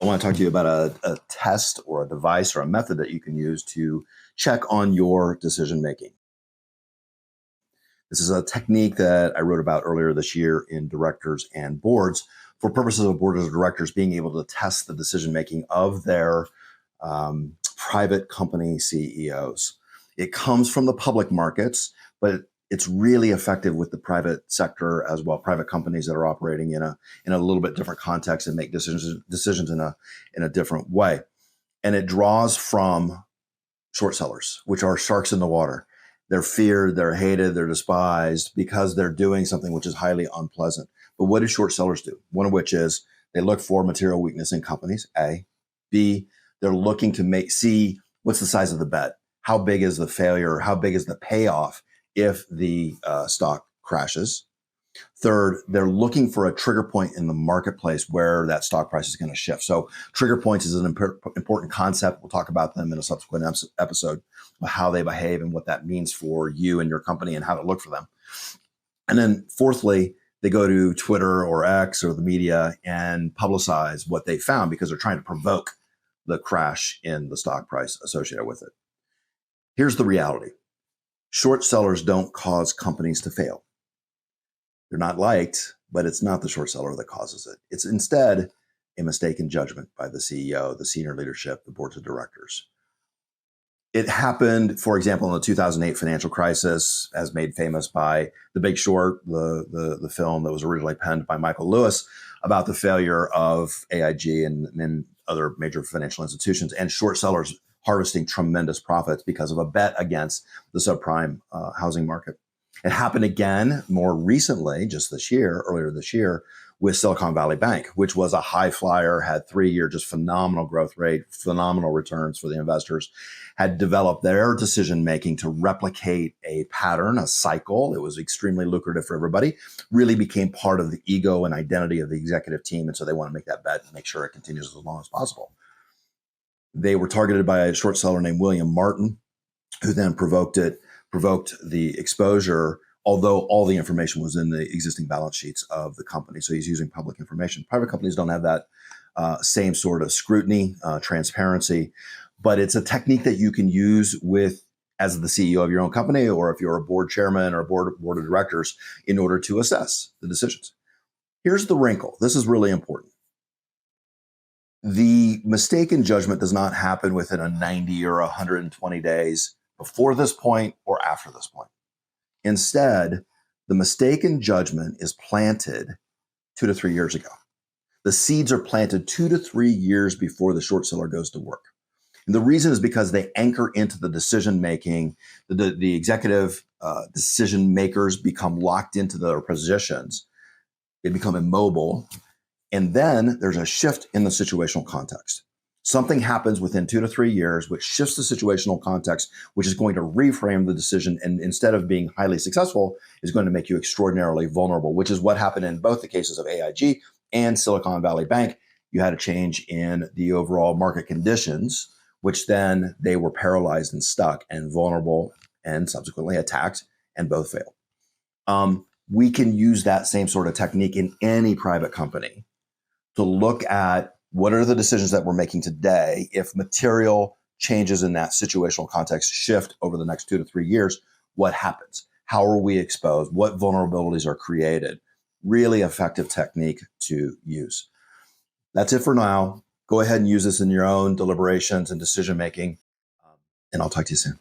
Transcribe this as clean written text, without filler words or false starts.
want to talk to you about a test or a device or a method that you can use to check on your decision making. This is a technique that I wrote about earlier this year in directors and boards for purposes of boards of directors being able to test the decision making of their private company CEOs. It comes from the public markets, but it's really effective with the private sector as well, private companies that are operating in a little bit different context and make decisions in a different way. And it draws from short sellers, which are sharks in the water. They're feared, they're hated, they're despised because they're doing something which is highly unpleasant. But what do short sellers do? One of which is they look for material weakness in companies, A. B, they're looking to see what's the size of the bet. How big is the failure? How big is the payoff if the stock crashes? Third, they're looking for a trigger point in the marketplace where that stock price is going to shift. So trigger points is an important concept. We'll talk about them in a subsequent episode, how they behave and what that means for you and your company and how to look for them. And then fourthly, they go to Twitter or X or the media and publicize what they found because they're trying to provoke the crash in the stock price associated with it. Here's the reality. Short sellers don't cause companies to fail. They're not liked, but it's not the short seller that causes it. It's instead a mistaken judgment by the CEO, the senior leadership, the boards of directors. It happened, for example, in the 2008 financial crisis, as made famous by The Big Short, the film that was originally penned by Michael Lewis about the failure of AIG and other major financial institutions and short sellers harvesting tremendous profits because of a bet against the subprime housing market. It happened again more recently, just earlier this year, with Silicon Valley Bank, which was a high flyer, had 3-year just phenomenal growth rate, phenomenal returns for the investors, had developed their decision making to replicate a pattern, a cycle. It was extremely lucrative for everybody, really became part of the ego and identity of the executive team. And so they want to make that bet and make sure it continues as long as possible. They were targeted by a short seller named William Martin, who then provoked the exposure, although all the information was in the existing balance sheets of the company. So he's using public information. Private companies don't have that same sort of scrutiny, transparency, but it's a technique that you can use as the CEO of your own company, or if you're a board chairman or a board of directors, in order to assess the decisions. Here's the wrinkle. This is really important. The mistaken judgment does not happen within a 90 or 120 days before this point or after this point. Instead, the mistaken judgment is planted 2 to 3 years ago. The seeds are planted 2 to 3 years before the short seller goes to work. And the reason is because they anchor into the decision making. The executive decision makers become locked into their positions. They become immobile. And then there's a shift in the situational context. Something happens within 2 to 3 years, which shifts the situational context, which is going to reframe the decision. And instead of being highly successful, is going to make you extraordinarily vulnerable, which is what happened in both the cases of AIG and Silicon Valley Bank. You had a change in the overall market conditions, which then they were paralyzed and stuck and vulnerable and subsequently attacked, and both failed. We can use that same sort of technique in any private company to look at what are the decisions that we're making today. If material changes in that situational context shift over the next 2 to 3 years, what happens? How are we exposed? What vulnerabilities are created? Really effective technique to use. That's it for now. Go ahead and use this in your own deliberations and decision making. And I'll talk to you soon.